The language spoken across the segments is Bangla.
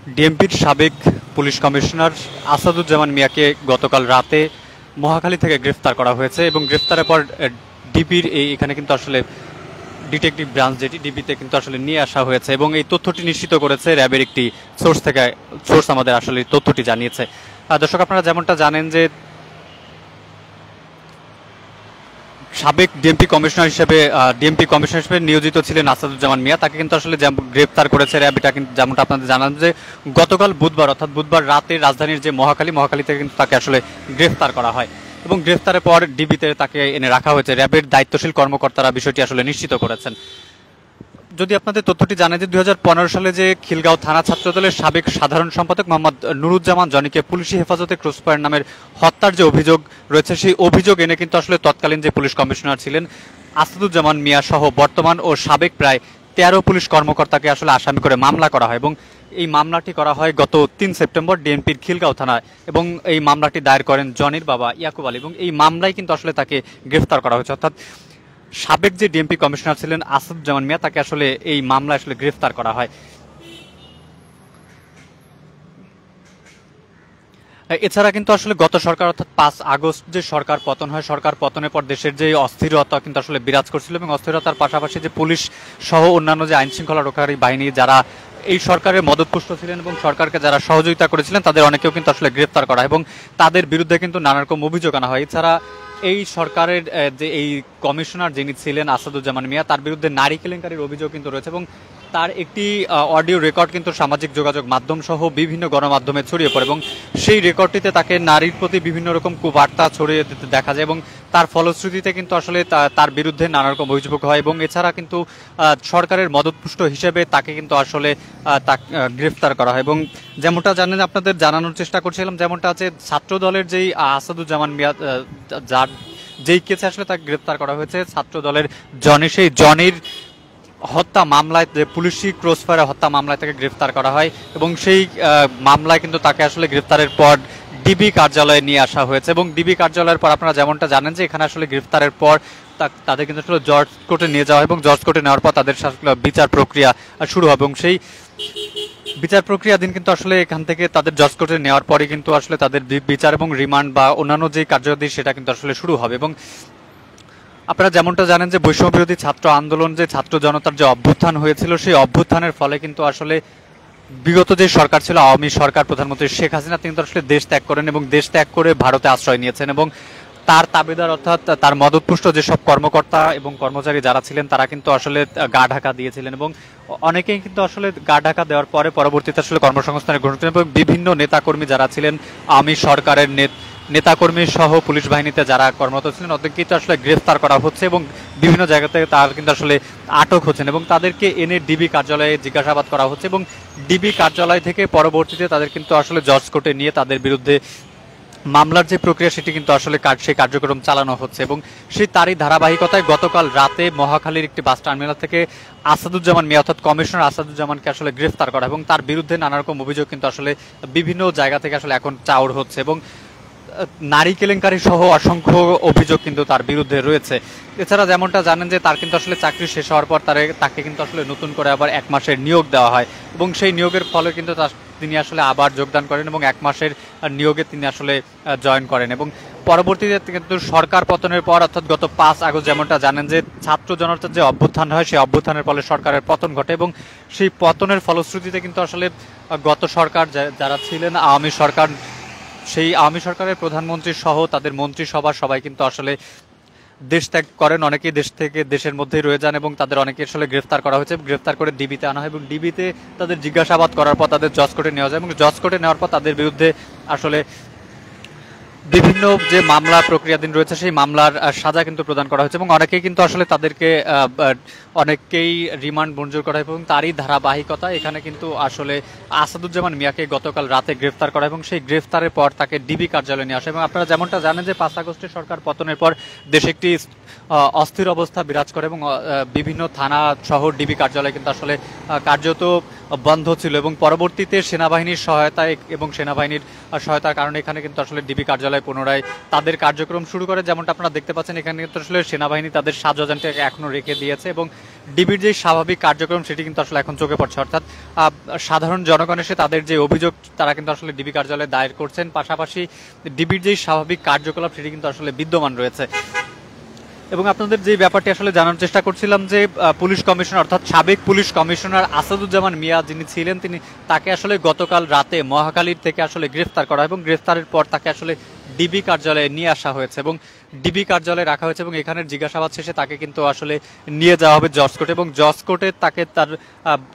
ডিএমপির সাবেক পুলিশ কমিশনার আসাদুজ্জামান মিয়াকে গতকাল রাতে মহাখালী থেকে গ্রেফতার করা হয়েছে এবং গ্রেফতারের পর ডিবির এখানে কিন্তু আসলে ডিটেকটিভ ব্রাঞ্চ যেটি ডিবিতে কিন্তু আসলে নিয়ে আসা হয়েছে এবং এই তথ্যটি নিশ্চিত করেছে র্যাবের একটি সোর্স আমাদের আসলে তথ্যটি জানিয়েছে। দর্শক, আপনারা যেমনটা জানেন যে সাবেক ডিএমপি কমিশনার হিসেবে নিয়োজিত ছিলেন আসাদুজ্জামান মিয়া, তাকে কিন্তু আসলে গ্রেফতার করেছে র্যাব। এটা কিন্তু যেমনটা আপনাদের জানান যে গতকাল বুধবার রাতে রাজধানীর যে মহাখালী থেকে কিন্তু তাকে আসলে গ্রেফতার করা হয় এবং গ্রেফতারের পর ডিবিতে তাকে এনে রাখা হয়েছে। র্যাবের দায়িত্বশীল কর্মকর্তারা বিষয়টি আসলে নিশ্চিত করেছেন। যদি আপনাদের তথ্যটি জানেন যে 2015 সালে যে খিলগাঁও থানা ছাত্রদলের সাবেক সাধারণ সম্পাদক মোহাম্মদ নুরুজ্জামান জনিকে পুলিশি হেফাজতে ক্রসফায়ার নামের হত্যার যে অভিযোগ রয়েছে, সেই অভিযোগ এনে কিন্তু আসলে তৎকালীন যে পুলিশ কমিশনার ছিলেন আসাদুজ্জামান মিয়া সহ বর্তমান ও সাবেক প্রায় 13 পুলিশ কর্মকর্তাকে আসলে আসামি করে মামলা করা হয় এবং এই মামলাটি করা হয় গত 3 সেপ্টেম্বর ডিএমপির খিলগাঁও থানায় এবং এই মামলাটি দায়ের করেন জনির বাবা ইয়াকুব আলী এবং এই মামলায় কিন্তু আসলে তাকে গ্রেফতার করা হয়েছে। অর্থাৎ সাবেক যে ডিএমপি কমিশনার ছিলেন আসাদুজ্জামান মিয়া, তাকে আসলে এই মামলায় আসলে গ্রেফতার করা হয়। এছাড়া কিন্তু আসলে গত সরকার অর্থাৎ 5 আগস্ট যে সরকার পতন হয়, সরকার পতনের পর দেশের যে অস্থিরতা কিন্তু আসলে বিরাজ করছিল এবং অস্থিরতার পাশাপাশি যে পুলিশ সহ অন্যান্য যে আইন শৃঙ্খলা রক্ষাকারী বাহিনী যারা এই সরকারের মদতপুষ্ট ছিলেন এবং সরকারকে যারা সহযোগিতা করেছিলেন, তাদের অনেকেও কিন্তু আসলে গ্রেফতার করা এবং তাদের বিরুদ্ধে কিন্তু নানা রকম অভিযোগ আনা হয়। এছাড়া এই সরকারের যে এই কমিশনার যিনি ছিলেন আসাদুজ্জামান মিয়া, তার বিরুদ্ধে নারী কেলেঙ্কারির অভিযোগ কিন্তু রয়েছে এবং তার একটি অডিও রেকর্ড কিন্তু সামাজিক যোগাযোগ মাধ্যম সহ বিভিন্ন গণমাধ্যমে ছড়িয়ে পড়ে এবং সেই রেকর্ডটিতে তাকে নারীর প্রতি বিভিন্ন রকম কুবার্তা ছড়িয়ে দিতে দেখা যায় এবং তার ফলশ্রুতিতে কিন্তু আসলে তার বিরুদ্ধে নানা রকম অভিযোগ হয় এবং এছাড়া কিন্তু সরকারের মদতপুষ্ট হিসেবে তাকে কিন্তু আসলে গ্রেফতার করা হয় এবং যেমনটা জানেন, আপনাদের জানানোর চেষ্টা করছিলাম, যেমনটা আছে ছাত্র দলের যেই আসাদুজ্জামান মিয়া যার যেই কেসে আসলে তাকে গ্রেফতার করা হয়েছে, ছাত্র দলের সেই জনির হত্যা মামলায়, যে পুলিশি ক্রসফায়ার হত্যা মামলায় তাকে গ্রেফতার করা হয় এবং সেই মামলায় কিন্তু তাকে আসলে গ্রেফতারের পর ডিবি কার্যালয়ে নিয়ে আসা হয়েছে এবং ডিবি কার্যালয়ের পর আপনারা যেমনটা জানেন যে এখানে আসলে গ্রেফতারের পর তাদের কিন্তু আসলে জজ কোর্টে নিয়ে যাওয়া হয় এবং জজ কোর্টে নেওয়ার পর তাদের বিচার প্রক্রিয়া শুরু হবে এবং সেই বিচার প্রক্রিয়াধীন কিন্তু আসলে এখান থেকে তাদের জজ কোর্টে নেওয়ার পরে কিন্তু আসলে তাদের বিচার এবং রিমান্ড বা অন্যান্য যে কার্যবিধি সেটা কিন্তু আসলে শুরু হবে এবং আপনারা যেমনটা জানেন যে বৈষম্য বিরোধী ছাত্র আন্দোলন, যে ছাত্র জনতার যে অভ্যুত্থান হয়েছিল, সেই অভ্যুত্থানের ফলে কিন্তু আসলে বিগত যে সরকার ছিল আওয়ামী সরকার, প্রধানমন্ত্রী শেখ হাসিনা, তিনি তো আসলে দেশ ত্যাগ করেন এবং দেশ ত্যাগ করে ভারতে আশ্রয় নিয়েছেন এবং তার তাবেদার অর্থাৎ তার মদতপুষ্ট যেসব কর্মকর্তা এবং কর্মচারী যারা ছিলেন তারা কিন্তু আসলে গা ঢাকা দিয়েছিলেন এবং অনেকেই কিন্তু আসলে গা ঢাকা দেওয়ার পরে পরবর্তীতে আসলে কর্মসংস্থানের ঘোষণা এবং বিভিন্ন নেতাকর্মী যারা ছিলেন আওয়ামী সরকারের নেতাকর্মী সহ পুলিশ বাহিনীতে যারা কর্মরত ছিলেন ওদেরকে তো আসলে গ্রেফতার করা হচ্ছে এবং বিভিন্ন জায়গা থেকে তারা কিন্তু আসলে আটক হচ্ছেন এবং তাদেরকে এনে ডিবি কার্যালয়ে জিজ্ঞাসাবাদ করা হচ্ছে এবং ডিবি কার্যালয় থেকে পরবর্তীতে তাদের কিন্তু আসলে জজ কোর্টে নিয়ে তাদের বিরুদ্ধে মামলার যে প্রক্রিয়া সেটি কিন্তু আসলে সেই কার্যক্রম চালানো হচ্ছে এবং সেই তারই ধারাবাহিকতায় গতকাল রাতে মহাখালীর একটি বাস টার্মিনাল থেকে আসাদুজ্জামান মিয়া অর্থাৎ কমিশনার আসাদুজ্জামানকে আসলে গ্রেফতার করা এবং তার বিরুদ্ধে নানা রকম অভিযোগ কিন্তু আসলে বিভিন্ন জায়গা থেকে আসলে এখন চাউর হচ্ছে এবং নারী কেলেঙ্কারি সহ অসংখ্য অভিযোগ কিন্তু তার বিরুদ্ধে রয়েছে। এছাড়া যেমনটা জানেন যে তার কিন্তু আসলে চাকরি শেষ হওয়ার পর তাকে কিন্তু আসলে নতুন করে আবার 1 মাসের নিয়োগ দেওয়া হয় এবং সেই নিয়োগের ফলে কিন্তু তিনি আসলে আবার যোগদান করেন এবং 1 মাসের নিয়োগে তিনি আসলে জয়েন করেন এবং পরবর্তীতে কিন্তু সরকার পতনের পর অর্থাৎ গত 5 আগস্ট যেমনটা জানেন যে ছাত্র জনতার যে অভ্যুত্থান হয়, সেই অভ্যুত্থানের ফলে সরকারের পতন ঘটে এবং সেই পতনের ফলশ্রুতিতে কিন্তু আসলে গত সরকার যারা ছিলেন আওয়ামী সরকার, সেই আওয়ামী সরকারের প্রধানমন্ত্রী সহ তাদের মন্ত্রিসভা সবাই কিন্তু আসলে দেশ ত্যাগ করেন, অনেকেই দেশের মধ্যেই রয়ে যান এবং তাদের অনেকে আসলে গ্রেফতার করা হয়েছে। গ্রেফতার করে ডিবিতে আনা হয় এবং ডিবিতে তাদের জিজ্ঞাসাবাদ করার পর তাদের জজ কোর্টে নেওয়া যায় এবং জজ কোর্টে নেওয়ার পর তাদের বিরুদ্ধে আসলে বিভিন্ন যে মামলা প্রক্রিয়াধীন রয়েছে সেই মামলার সাজা কিন্তু প্রদান করা হয়েছে এবং অনেকেই কিন্তু আসলে তাদেরকে অনেককেই রিমান্ড মঞ্জুর করা হয় এবং তারই ধারাবাহিকতা এখানে কিন্তু আসলে আসাদুজ্জামান মিয়াকে গতকাল রাতে গ্রেফতার করা এবং সেই গ্রেফতারের পর তাকে ডিবি কার্যালয়ে নিয়ে আসে এবং আপনারা যেমনটা জানেন যে 5 আগস্টের সরকার পতনের পর দেশে একটি অস্থির অবস্থা বিরাজ করে এবং বিভিন্ন থানা শহর ডিবি কার্যালয়ে কিন্তু আসলে কার্যত বন্ধ ছিল এবং পরবর্তীতে সেনাবাহিনীর সহায়তায় এবং সেনাবাহিনীর সহায়তার কারণে এখানে কিন্তু আসলে ডিবি কার্যালয় পুনরায় তাদের কার্যক্রম শুরু করে। যেমনটা আপনারা দেখতে পাচ্ছেন এখানে কিন্তু আসলে সেনাবাহিনী তাদের সাজযানটাকে এখনো রেখে দিয়েছে এবং ডিবির যে স্বাভাবিক কার্যক্রম সেটি কিন্তু আসলে এখন চোখে পড়ছে। অর্থাৎ সাধারণ জনগণ এসে তাদের যে অভিযোগ তারা কিন্তু আসলে ডিবি কার্যালয়ে দায়ের করছেন, পাশাপাশি ডিবির যে স্বাভাবিক কার্যকলাপ সেটি কিন্তু আসলে বিদ্যমান রয়েছে। এবং আপনাদের যে ব্যাপারটি আসলে জানার চেষ্টা করছিলাম যে পুলিশ কমিশনার অর্থাৎ সাবেক পুলিশ কমিশনার আসাদুজ্জামান মিয়া যিনি ছিলেন তাকে আসলে গতকাল রাতে মহাখালীর থেকে আসলে গ্রেফতার করা এবং গ্রেফতারের পর তাকে আসলে ডিবি কার্যালয়ে নিয়ে আসা হয়েছে এবং ডিবি কার্যালয়ে রাখা হয়েছে এবং এখানের জিজ্ঞাসাবাদ শেষে তাকে কিন্তু আসলে নিয়ে যাওয়া হবে জজ কোর্টে এবং জজ কোর্টে তাকে তার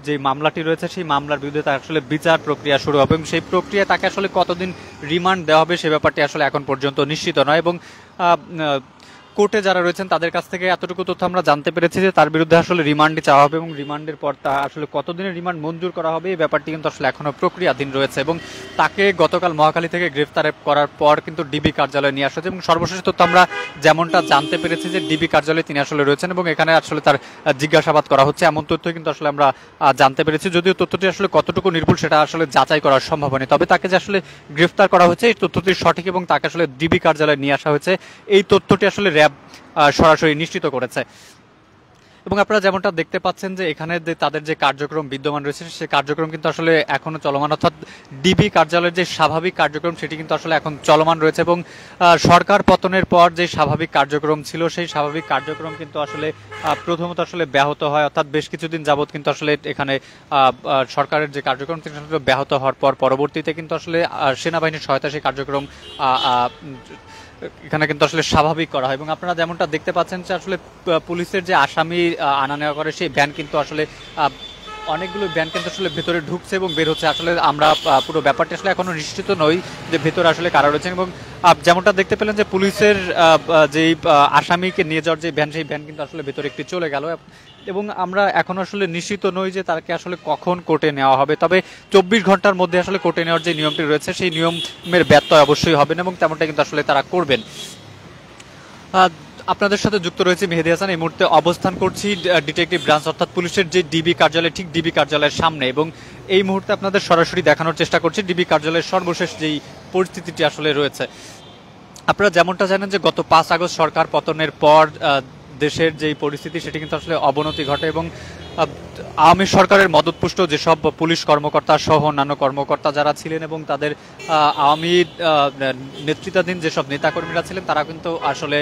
যে মামলাটি রয়েছে সেই মামলার বিরুদ্ধে তার আসলে বিচার প্রক্রিয়া শুরু হবে এবং সেই প্রক্রিয়ায় তাকে আসলে কতদিন রিমান্ড দেওয়া হবে সে ব্যাপারটি আসলে এখন পর্যন্ত নিশ্চিত নয়। এবং কোর্টে যারা রয়েছেন তাদের কাছ থেকে এতটুকু তথ্য আমরা জানতে পেরেছি যে তার বিরুদ্ধে আসলে রিমান্ডে চাওয়া হবে এবং রিমান্ডের পর তা আসলে কতদিনের রিমান্ড মঞ্জুর করা হবে এই ব্যাপারটি কিন্তু আসলে এখনো প্রক্রিয়াধীন রয়েছে এবং তাকে গতকাল মহাখালী থেকে গ্রেফতার করার পর কিন্তু ডিবি কার্যালয়ে নিয়ে আসা হয়েছে এবং সর্বশেষ তথ্য আমরা যেমনটা জানতে পেরেছি যে ডিবি কার্যালয়ে তিনি আসলে রয়েছেন এবং এখানে আসলে তার জিজ্ঞাসাবাদ করা হচ্ছে এমন তথ্য কিন্তু আসলে আমরা জানতে পেরেছি। যদিও তথ্যটি আসলে কতটুকু নির্ভুল সেটা আসলে যাচাই করার সম্ভব হয়নি, তবে তাকে যে আসলে গ্রেফতার করা হয়েছে এই তথ্যটি সঠিক এবং তাকে আসলে ডিবি কার্যালয়ে নিয়ে আসা হয়েছে এই তথ্যটি আসলে র্যাব সরাসরি নিশ্চিত করেছে। এবং আপনারা যেমনটা দেখতে পাচ্ছেন যে এখানে তাদের যে কার্যক্রম বিদ্যমান রয়েছে সেই কার্যক্রম কিন্তু আসলে এখনো চলমান, অর্থাৎ ডিবি কার্যালয়ের যে স্বাভাবিক কার্যক্রম সেটি কিন্তু আসলে এখন চলমান রয়েছে এবং সরকার পতনের পর যে স্বাভাবিক কার্যক্রম ছিল সেই স্বাভাবিক কার্যক্রম কিন্তু আসলে প্রথমত আসলে ব্যাহত হয়, অর্থাৎ বেশ কিছুদিন যাবত কিন্তু আসলে এখানে সরকারের যে কার্যক্রম ব্যাহত হওয়ার পর পরবর্তীতে কিন্তু আসলে সেনাবাহিনীর সহায়তা সেই কার্যক্রম এখানে কিন্তু আসলে স্বাভাবিক করা হয়। এবং আপনারা যেমনটা দেখতে পাচ্ছেন যে আসলে পুলিশের যে আসামি আনা নেওয়া করে সেই ভ্যান কিন্তু আসলে অনেকগুলো ভ্যান কিন্তু আসলে ভেতরে ঢুকছে এবং বের হচ্ছে। আসলে আমরা পুরো ব্যাপারটা আসলে এখনো নিশ্চিত নই যে ভেতরে আসলে কারা রয়েছেন এবং যেমনটা দেখতে পেলেন যে পুলিশের যেই আসামিকে নিয়ে যাওয়ার যে ভ্যান সেই ভ্যান কিন্তু আসলে ভেতরে একটি চলে গেল এবং আমরা এখন আসলে নিশ্চিত নই যে তাকে আসলে কখন কোর্টে নেওয়া হবে, তবে 24 ঘন্টার মধ্যে আসলে কোর্টে নেওয়ার যে নিয়মটি রয়েছে সেই নিয়মের ব্যত্যয় অবশ্যই হবে এবং তেমনটা কিন্তু আসলে তারা করবেন। আপনাদের সাথে যুক্ত রয়েছে মেহেদী হাসান, এই মুহূর্তে অবস্থান করছি ডিটেকটিভ ব্রাঞ্চ অর্থাৎ পুলিশের যে ডিবি কার্যালয় ঠিক ডিবি কার্যালয়ের সামনে এবং এই মুহূর্তে আপনাদের সরাসরি দেখানোর চেষ্টা করছি ডিবি কার্যালয়ের সর্বশেষ যেই পরিস্থিতিটি আসলে রয়েছে। আপনারা যেমনটা জানেন যে গত 5 আগস্ট সরকার পতনের পর দেশের যেই পরিস্থিতি সেটি কিন্তু আসলে অবনতি ঘটে এবং আওয়ামী সরকারের মদতপুষ্ট যেসব পুলিশ কর্মকর্তা সহ অন্যান্য কর্মকর্তা যারা ছিলেন এবং তাদের আওয়ামী নেতৃত্বাধীন যেসব নেতাকর্মীরা ছিলেন তারা কিন্তু আসলে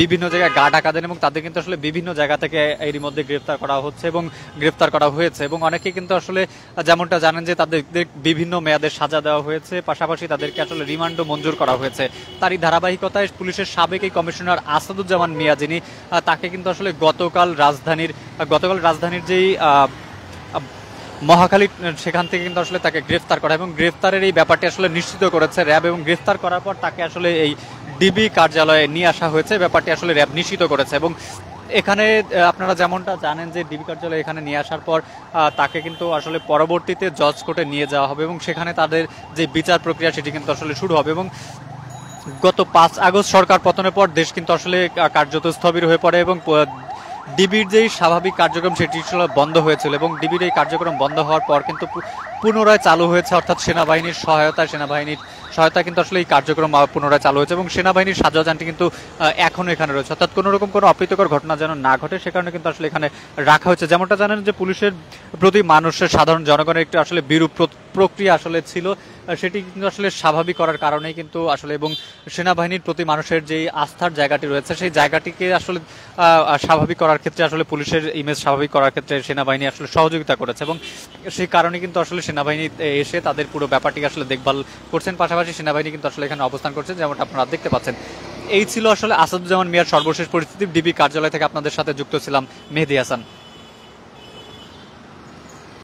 বিভিন্ন জায়গায় গা ঢাকা দেন এবং তাদের কিন্তু আসলে বিভিন্ন জায়গা থেকে এরই মধ্যে গ্রেফতার করা হচ্ছে এবং গ্রেফতার করা হয়েছে এবং অনেকে কিন্তু আসলে যেমনটা জানেন যে তাদের বিভিন্ন মেয়াদের সাজা দেওয়া হয়েছে, পাশাপাশি তাদেরকে আসলে রিমান্ডও মঞ্জুর করা হয়েছে। তারই ধারাবাহিকতায় পুলিশের সাবেক এই কমিশনার আসাদুজ্জামান মিয়া যিনি তাকে কিন্তু আসলে গতকাল রাজধানীর যেই মহাখালী সেখান থেকে কিন্তু আসলে তাকে গ্রেফতার করা এবং গ্রেফতারের এই ব্যাপারটি আসলে নিশ্চিত করেছে র্যাব এবং গ্রেফতার করার পর তাকে আসলে এই ডিবি কার্যালয়ে নিয়ে আসা হয়েছে, ব্যাপারটি আসলে র্যাব নিশ্চিত করেছে। এবং এখানে আপনারা যেমনটা জানেন যে ডিবি কার্যালয়ে এখানে নিয়ে আসার পর তাকে কিন্তু আসলে পরবর্তীতে জজ কোর্টে নিয়ে যাওয়া হবে এবং সেখানে তাদের যে বিচার প্রক্রিয়া সেটি কিন্তু আসলে শুরু হবে। এবং গত 5 আগস্ট সরকার পতনের পর দেশ কিন্তু আসলে কার্যত স্থবির হয়ে পড়ে এবং ডিবির যেই স্বাভাবিক কার্যক্রম সেটি বন্ধ হয়েছিল এবং ডিবির এই কার্যক্রম বন্ধ হওয়ার পর কিন্তু পুনরায় চালু হয়েছে, অর্থাৎ সেনাবাহিনীর সহায়তা কিন্তু আসলে এই কার্যক্রম পুনরায় চালু হয়েছে এবং সেনাবাহিনীর সাজযানটি কিন্তু এখনো এখানে রয়েছে, অর্থাৎ কোনো রকম কোনো অপ্রীতিকর ঘটনা যেন না ঘটে সে কারণে কিন্তু আসলে এখানে রাখা হয়েছে। যেমনটা জানেন যে পুলিশের প্রতি মানুষের সাধারণ জনগণের একটি আসলে বিরূপ প্রক্রিয়া আসলে ছিল, সেটি কিন্তু আসলে স্বাভাবিক করার কারণেই কিন্তু আসলে এবং সেনাবাহিনীর প্রতি মানুষের যে আস্থার জায়গাটি রয়েছে সেই জায়গাটিকে আসলে স্বাভাবিক করার ক্ষেত্রে আসলে পুলিশের ইমেজ স্বাভাবিক করার ক্ষেত্রে সেনাবাহিনী আসলে সহযোগিতা করেছে এবং সেই কারণে কিন্তু আসলে সেনাবাহিনী এসে তাদের পুরো ব্যাপারটিকে আসলে দেখভাল করছেন, পাশাপাশি সেনাবাহিনী কিন্তু আসলে এখানে অবস্থান করছেন যেমনটা আপনারা দেখতে পাচ্ছেন। এই ছিল আসলে আসাদুজ্জামান মিয়ার সর্বশেষ পরিস্থিতি। ডিবি কার্যালয় থেকে আপনাদের সাথে যুক্ত ছিলাম মেহেদী হাসান।